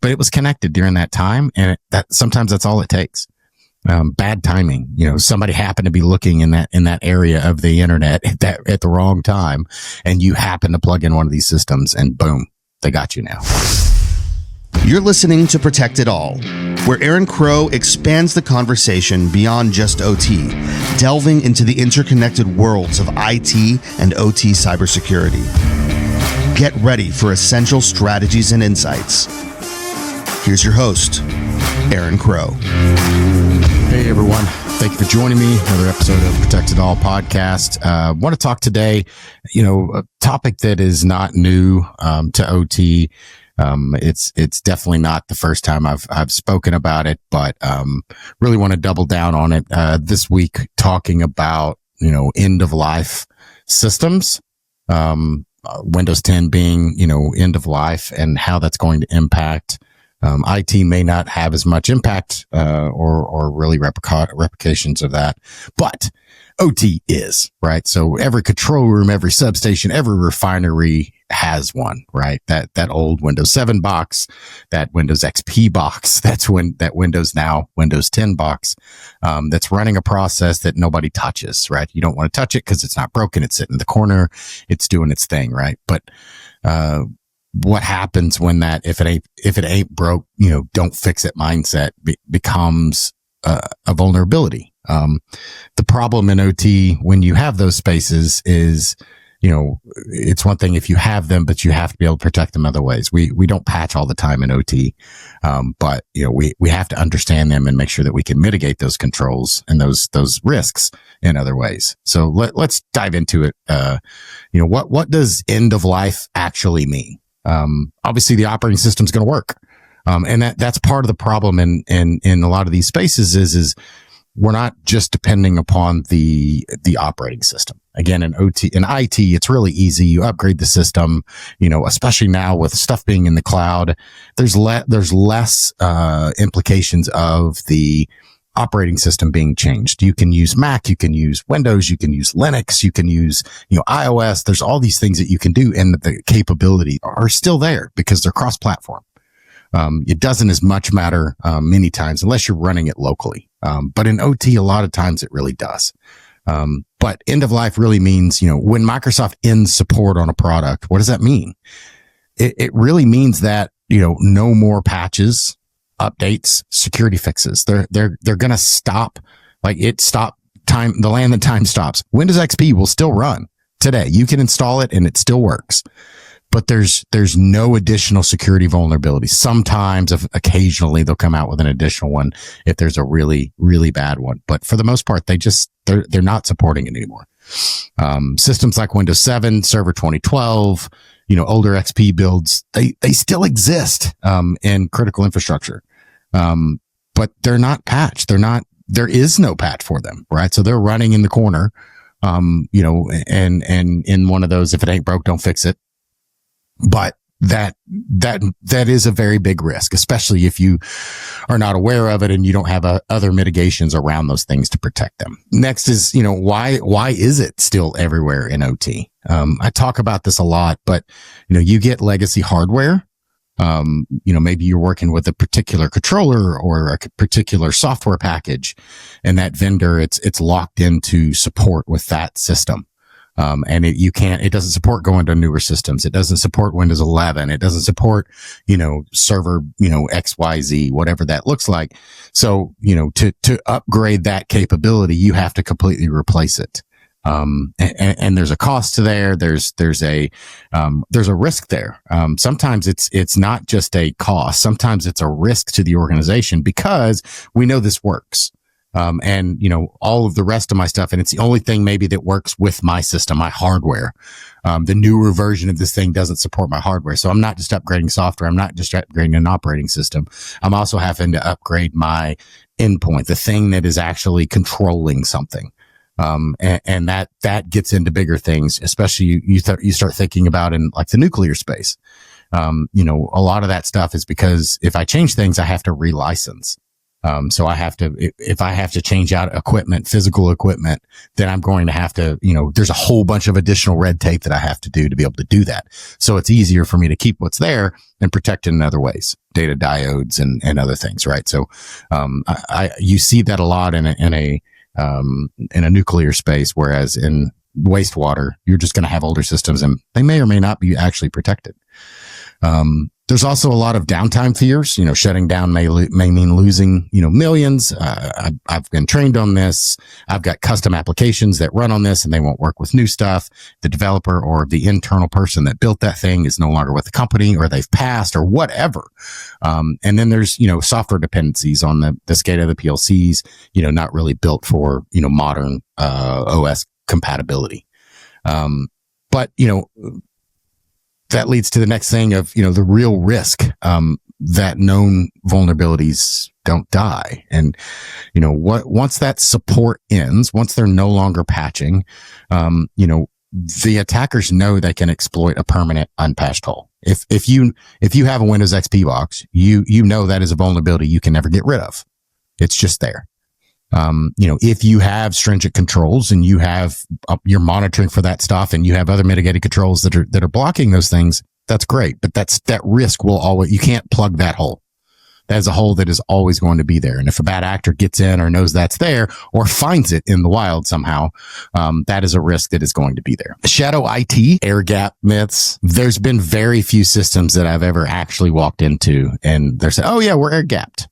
but it was connected during that time. And sometimes that's all it takes. Bad timing. Somebody happened to be looking in that area of the internet at the wrong time, and you happen to plug in one of these systems, and boom, they got you now. You're listening to Protect It All, where Aaron Crow expands the conversation beyond just OT, delving into the interconnected worlds of IT and OT cybersecurity. Get ready for essential strategies and insights. Here's your host, Aaron Crow. Hey everyone, thank you for joining me. Another episode of Protect It All podcast. I want to talk today, a topic that is not new to OT. It's definitely not the first time I've spoken about it, but really want to double down on it this week, talking about end of life systems, Windows 10 being end of life, and how that's going to impact. IT may not have as much impact or really replications of that, but OT is, right? So every control room, every substation, every refinery has one, right? That old Windows 7 box, that Windows XP box, that Windows 10 box, that's running a process that nobody touches, right? You don't want to touch it because it's not broken. It's sitting in the corner. It's doing its thing, right? But, what happens when that, if it ain't broke, don't fix it mindset becomes a vulnerability. The problem in OT when you have those spaces is, it's one thing if you have them, but you have to be able to protect them other ways. We don't patch all the time in OT. But we have to understand them and make sure that we can mitigate those controls and those risks in other ways. So let's dive into it. What does end of life actually mean? Obviously the operating system is going to work. And that's part of the problem in a lot of these spaces is we're not just depending upon the operating system. Again, in IT, it's really easy. You upgrade the system, especially now with stuff being in the cloud, there's less, implications of the operating system being changed. You can use Mac, you can use Windows, you can use Linux, you can use, iOS. There's all these things that you can do, and the capability are still there because they're cross-platform. It doesn't as much matter, many times unless you're running it locally. But in OT, a lot of times it really does. But end of life really means, when Microsoft ends support on a product, what does that mean? It really means that, no more patches, updates, security fixes. They're going to stop, time, the land that time stops. Windows XP will still run today. You can install it and it still works, but there's no additional security vulnerability. Sometimes, occasionally they'll come out with an additional one if there's a really, really bad one. But for the most part, they're not supporting it anymore. Systems like Windows 7, Server 2012, older XP builds, they still exist, in critical infrastructure. But they're not patched. There is no patch for them, right? So they're running in the corner, and in one of those, if it ain't broke, don't fix it. But that is a very big risk, especially if you are not aware of it and you don't have other mitigations around those things to protect them. Next is, why is it still everywhere in OT? I talk about this a lot, but, you get legacy hardware. Maybe you're working with a particular controller or a particular software package, and that vendor, it's locked into support with that system. And it doesn't support going to newer systems. It doesn't support Windows 11. It doesn't support, server, XYZ, whatever that looks like. So, to upgrade that capability, you have to completely replace it. And there's a cost to there. There's a risk there. Sometimes it's not just a cost. Sometimes it's a risk to the organization because we know this works. All of the rest of my stuff. And it's the only thing maybe that works with my system, my hardware. The newer version of this thing doesn't support my hardware. So I'm not just upgrading software. I'm not just upgrading an operating system. I'm also having to upgrade my endpoint, the thing that is actually controlling something. And that gets into bigger things, especially you start thinking about in like the nuclear space. A lot of that stuff is because if I change things, I have to relicense. So if I have to change out equipment, physical equipment, then I'm going to have to, there's a whole bunch of additional red tape that I have to do to be able to do that. So it's easier for me to keep what's there and protect it in other ways, data diodes and other things, right? So, you see that a lot in a nuclear space, whereas in wastewater, you're just going to have older systems and they may or may not be actually protected. There's also a lot of downtime fears. Shutting down may mean losing, millions. I've been trained on this. I've got custom applications that run on this and they won't work with new stuff. The developer or the internal person that built that thing is no longer with the company, or they've passed, or whatever. And then there's, software dependencies on the SCADA, the PLCs, not really built for, modern, OS compatibility. But, that leads to the next thing of, the real risk, that known vulnerabilities don't die. And, once that support ends, once they're no longer patching, the attackers know they can exploit a permanent unpatched hole. If you have a Windows XP box, you know that is a vulnerability you can never get rid of. It's just there. If you have stringent controls and you're monitoring for that stuff and you have other mitigated controls that are blocking those things, that's great. But that risk you can't plug that hole. That is a hole that is always going to be there. And if a bad actor gets in or knows that's there or finds it in the wild somehow, that is a risk that is going to be there. Shadow IT, air gap myths. There's been very few systems that I've ever actually walked into and they're saying, oh yeah, we're air gapped.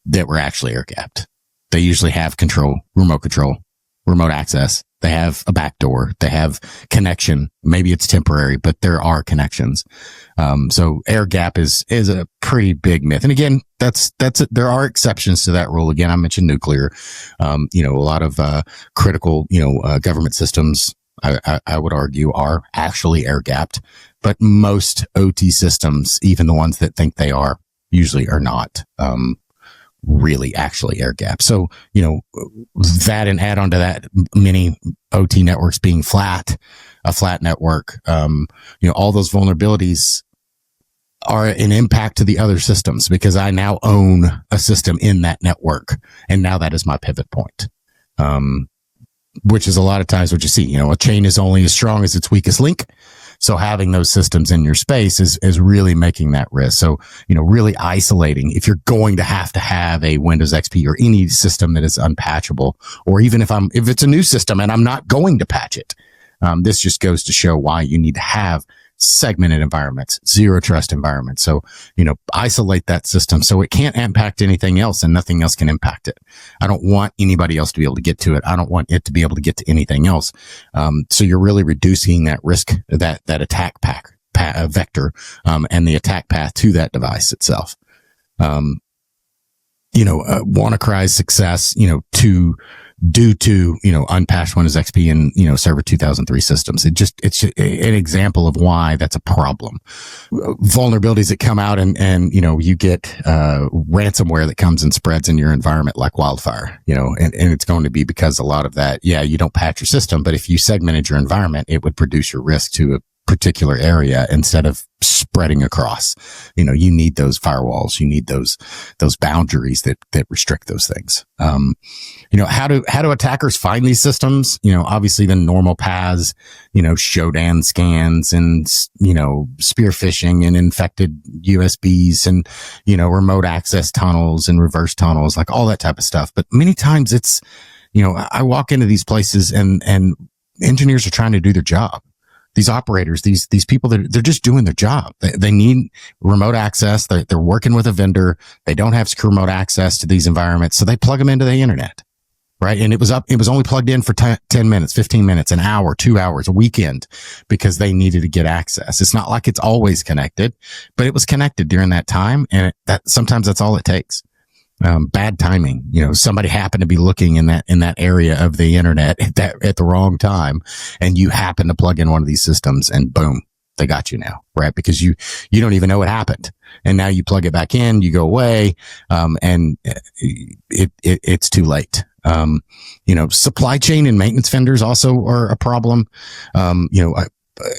That we're actually air gapped. They usually have remote access. They have a backdoor. They have connection. Maybe it's temporary, but there are connections. So air gap is a pretty big myth. And again, there are exceptions to that rule. Again, I mentioned nuclear. A lot of, critical, government systems, I would argue are actually air gapped, but most OT systems, even the ones that think they are, usually are not. Really actually air gap. So, that and add on to that many OT networks being a flat network, all those vulnerabilities are an impact to the other systems because I now own a system in that network. And now that is my pivot point. Which is a lot of times what you see, a chain is only as strong as its weakest link. So having those systems in your space is really making that risk. So, really isolating if you're going to have a Windows XP or any system that is unpatchable, or even if it's a new system and I'm not going to patch it. This just goes to show why you need to have segmented environments, zero trust environments. So, isolate that system so it can't impact anything else and nothing else can impact it. I don't want anybody else to be able to get to it. I don't want it to be able to get to anything else. So you're really reducing that risk, that attack vector, and the attack path to that device itself. WannaCry's success, due to, unpatched Windows XP and, Server 2003 systems. It's an example of why that's a problem. Vulnerabilities that come out and you get, ransomware that comes and spreads in your environment like wildfire, and it's going to be because a lot of that, you don't patch your system, but if you segmented your environment, it would reduce your risk to a particular area instead of spreading across. You need those firewalls, you need those boundaries that restrict those things. How do attackers find these systems? Obviously the normal paths, Shodan scans and, spear phishing and infected USBs and, remote access tunnels and reverse tunnels, like all that type of stuff. But many times it's, I walk into these places and engineers are trying to do their job. These operators, these people that they're just doing their job. They need remote access. They're working with a vendor. They don't have secure remote access to these environments. So they plug them into the internet, right? And it was only plugged in for 10 minutes, 15 minutes, an hour, 2 hours, a weekend because they needed to get access. It's not like it's always connected, but it was connected during that time. And sometimes that's all it takes. Bad timing. Somebody happened to be looking in that area of the internet at the wrong time, and you happen to plug in one of these systems, and boom, they got you now, right? Because you don't even know what happened, and now you plug it back in, you go away, and it's too late. Supply chain and maintenance vendors also are a problem.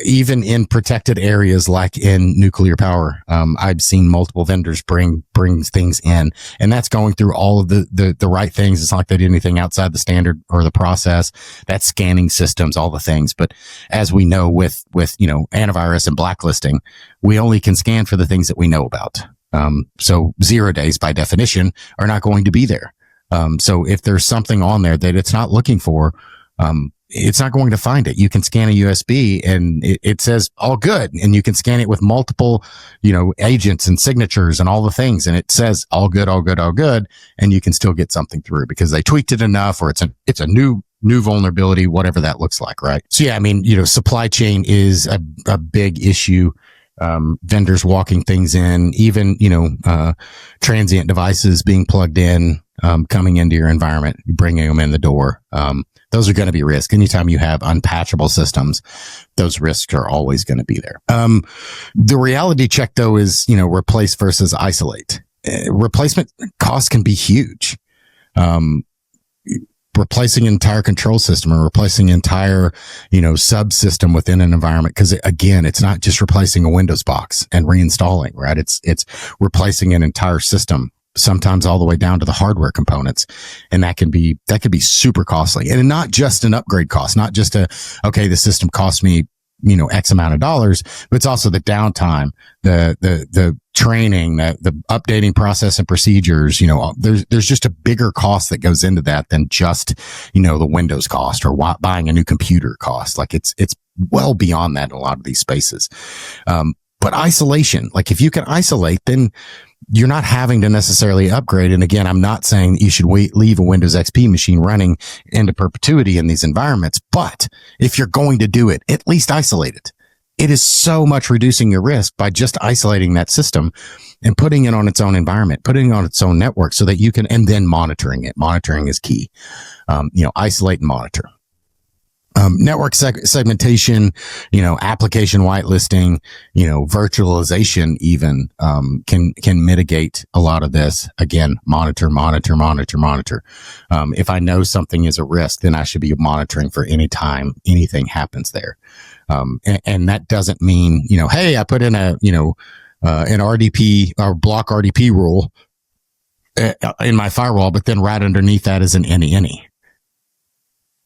even in protected areas like in nuclear power, I've seen multiple vendors bring things in, and that's going through all of the right things. It's not like they did anything outside the standard or the process. That's scanning systems, all the things. But as we know with antivirus and blacklisting, we only can scan for the things that we know about. So 0 days by definition are not going to be there. So if there's something on there that it's not looking for, it's not going to find it. You can scan a USB and it says all good, and you can scan it with multiple, agents and signatures and all the things. And it says all good, all good, all good. And you can still get something through because they tweaked it enough, or it's a new vulnerability, whatever that looks like. Right. So yeah, I mean, supply chain is a big issue. Vendors walking things in, even, transient devices being plugged in, coming into your environment, bringing them in the door. Those are going to be risks. Anytime you have unpatchable systems, those risks are always going to be there. The reality check though is, replace versus isolate. Replacement costs can be huge. Replacing an entire control system or replacing an entire, subsystem within an environment. Cause again, it's not just replacing a Windows box and reinstalling, right? It's replacing an entire system, sometimes all the way down to the hardware components. And that could be super costly, and not just an upgrade cost, not just the system cost me, X amount of dollars, but it's also the downtime, the training, the updating process and procedures. There's just a bigger cost that goes into that than just, the Windows cost or buying a new computer cost. Like it's well beyond that in a lot of these spaces. But isolation, like if you can isolate, then you're not having to necessarily upgrade. And again, I'm not saying that you should leave a Windows XP machine running into perpetuity in these environments. But if you're going to do it, at least isolate it. It is so much reducing your risk by just isolating that system and putting it on its own environment, putting it on its own network so that you can, and then monitoring it. Monitoring is key. Isolate and monitor. Network segmentation, application whitelisting, virtualization even, can mitigate a lot of this. Again, monitor. If I know something is a risk, then I should be monitoring for any time anything happens there. And that doesn't mean, hey, I put in an RDP or block RDP rule in my firewall, but then right underneath that is an any.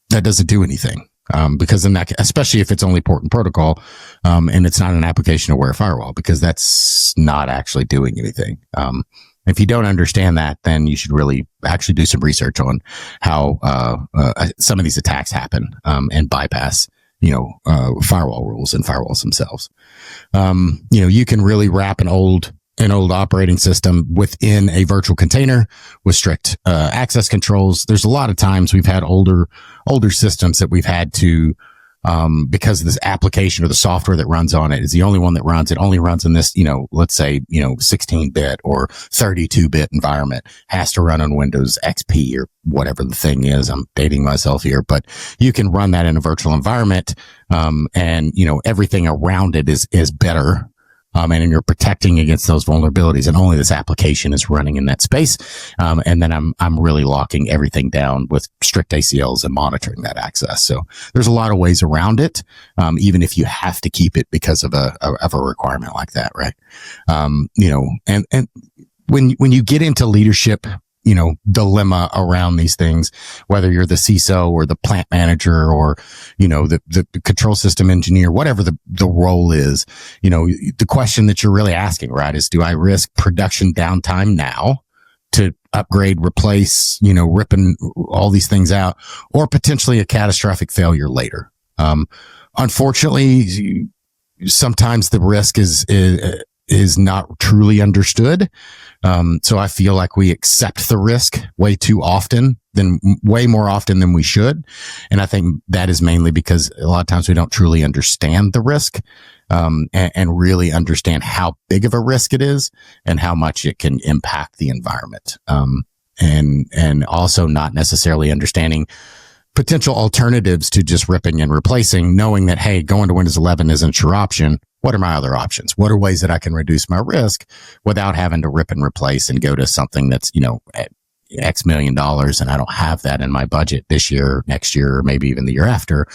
That doesn't do anything. Because in that, especially if it's only port and protocol, and it's not an application aware firewall, because that's not actually doing anything. If you don't understand that, then you should really actually do some research on how, some of these attacks happen, and bypass, firewall rules and firewalls themselves. You can really wrap an old operating system within a virtual container with strict access controls. There's a lot of times we've had older systems that we've had to, because of this application or the software that runs on it is the only one that runs. It only runs in this, let's say, 16-bit or 32-bit environment, has to run on Windows XP or whatever the thing is. I'm dating myself here, but you can run that in a virtual environment. And everything around it is better. And you're protecting against those vulnerabilities, and only this application is running in that space. And then I'm really locking everything down with strict ACLs and monitoring that access. So there's a lot of ways around it. Even if you have to keep it because of a requirement like that. Right. And when you get into leadership, dilemma around these things, whether you're the CISO or the plant manager or, the control system engineer, whatever the role is, the question that you're really asking, right, is do I risk production downtime now to upgrade, replace, ripping all these things out, or potentially a catastrophic failure later? Unfortunately, sometimes the risk is not truly understood. So I feel like we accept the risk way more often than we should. And I think that is mainly because a lot of times we don't truly understand the risk, and really understand how big of a risk it is and how much it can impact the environment. And also not necessarily understanding potential alternatives to just ripping and replacing, knowing that, hey, going to Windows 11 isn't your option. What are my other options? What are ways that I can reduce my risk without having to rip and replace and go to something that's, at X million and I don't have that in my budget this year, next year, or maybe even the year after?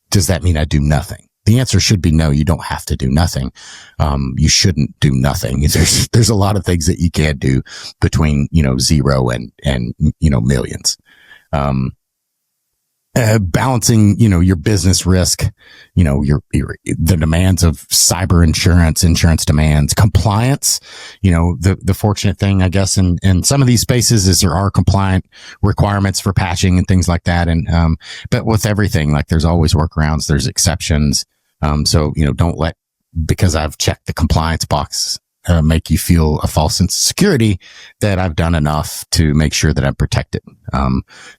Does that mean I do nothing? The answer should be no. You don't have to do nothing. You shouldn't do nothing. There's a lot of things that you can do between, zero and millions. Balancing, your business risk, the demands of cyber insurance demands, compliance. The fortunate thing, I guess, in some of these spaces is there are compliant requirements for patching and things like that. And, but with everything, like there's always workarounds, there's exceptions. So, don't let, because I've checked the compliance box, make you feel a false sense of security that I've done enough to make sure that I'm protected.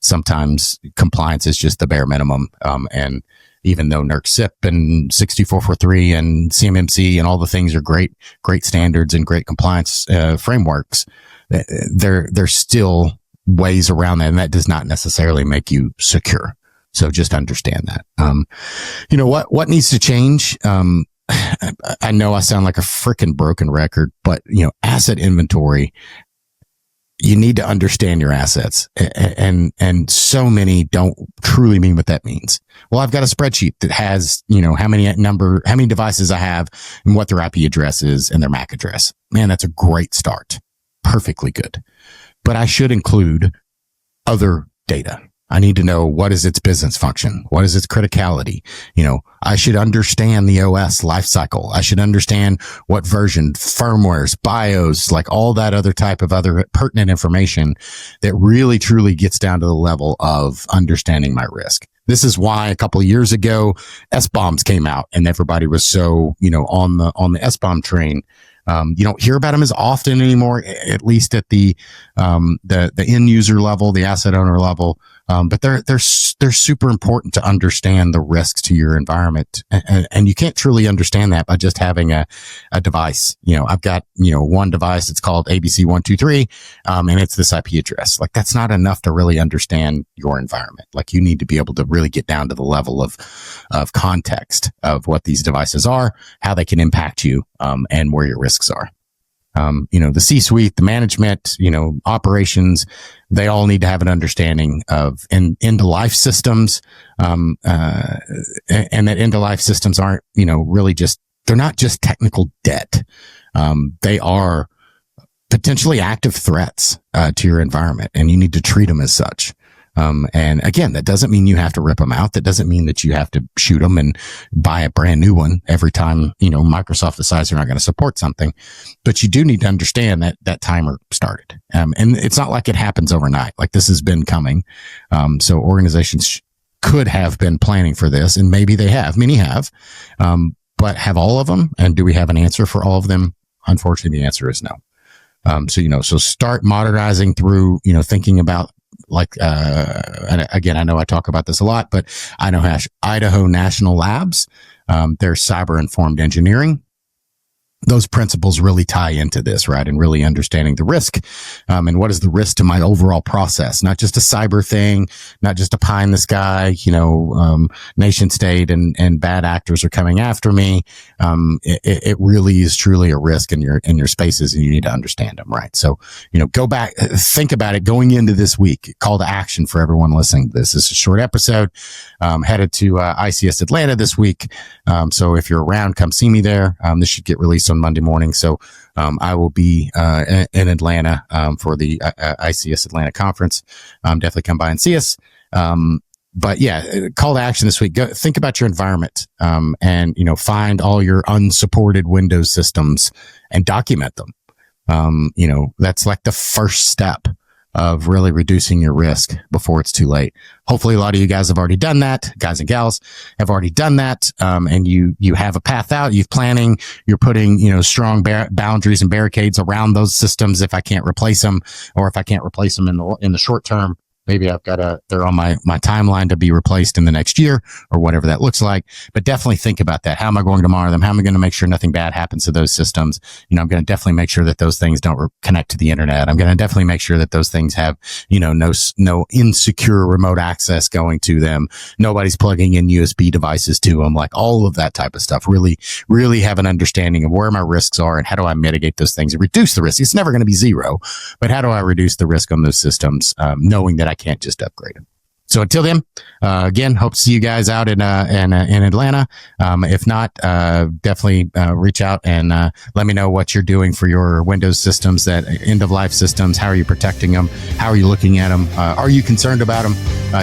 Sometimes compliance is just the bare minimum. And even though NERC SIP and 6443 and CMMC and all the things are great standards and great compliance, frameworks, there's still ways around that. And that does not necessarily make you secure. So just understand that. What needs to change? I know I sound like a freaking broken record, but asset inventory, you need to understand your assets, and so many don't truly mean what that means. Well, I've got a spreadsheet that has, how many devices I have and what their IP address is and their MAC address. Man, that's a great start. Perfectly good. But I should include other data. I need to know what is its business function? What is its criticality? I should understand the OS lifecycle. I should understand what version, firmwares, BIOS, like all that other type of other pertinent information that really truly gets down to the level of understanding my risk. This is why a couple of years ago, S-bombs came out and everybody was so, on the S-bomb train. You don't hear about them as often anymore, at least at the end user level, the asset owner level. But they're super important to understand the risks to your environment. And you can't truly understand that by just having a device. I've got, one device, it's called ABC123, and it's this IP address. Like that's not enough to really understand your environment. Like you need to be able to really get down to the level of context of what these devices are, how they can impact you, and where your risks are. The C-suite, the management, operations, they all need to have an understanding of end-of-life systems, and that end-of-life systems aren't, really they're not just technical debt. They are potentially active threats, to your environment, and you need to treat them as such. And again, that doesn't mean you have to rip them out. That doesn't mean that you have to shoot them and buy a brand new one every time, Microsoft decides they're not going to support something. But you do need to understand that that timer started. And it's not like it happens overnight. Like this has been coming. So organizations could have been planning for this, and maybe they have. Many have. But have all of them? And do we have an answer for all of them? Unfortunately, the answer is no. So start modernizing through, thinking about, and again, I know I talk about this a lot, but Idaho National Labs, their cyber informed engineering. Those principles really tie into this, right? And really understanding the risk, and what is the risk to my overall process, not just a cyber thing, not just a pie in the sky, nation state and bad actors are coming after me. It really is truly a risk in your spaces, and you need to understand them, right? So, go back, think about it going into this week. Call to action for everyone listening to this. This is a short episode, headed to ICS Atlanta this week. So if you're around, come see me there. This should get released on Monday morning. So, I will be, in Atlanta, for the ICS Atlanta conference. Definitely come by and see us. But yeah, call to action this week. Go think about your environment, and, find all your unsupported Windows systems and document them. That's like the first step of really reducing your risk before it's too late. Hopefully a lot of you guys have already done that. Guys and gals have already done that. And you have a path out. You're planning, you're putting, strong boundaries and barricades around those systems. If I can't replace them, or if I can't replace them in the short term, maybe they're on my timeline to be replaced in the next year or whatever that looks like. But definitely think about that. How am I going to monitor them? How am I going to make sure nothing bad happens to those systems? I'm going to definitely make sure that those things don't connect to the internet. I'm going to definitely make sure that those things have, no insecure remote access going to them. Nobody's plugging in USB devices to them, like all of that type of stuff. Really, really have an understanding of where my risks are and how do I mitigate those things and reduce the risk. It's never going to be zero, but how do I reduce the risk on those systems, knowing that I can't just upgrade them? So until then, again, hope to see you guys out in Atlanta. If not, definitely reach out and let me know what you're doing for your Windows systems, that end of life systems. How are you protecting them? How are you looking at them? Are you concerned about them?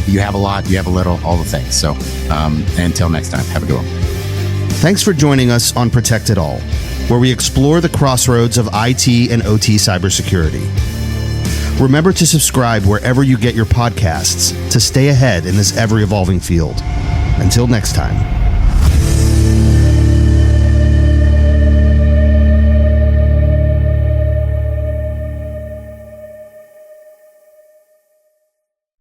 Do you have a lot? Do you have a little? All the things. So until next time, have a good one. Thanks for joining us on Protect It All, where we explore the crossroads of IT and OT cybersecurity. Remember to subscribe wherever you get your podcasts to stay ahead in this ever-evolving field. Until next time.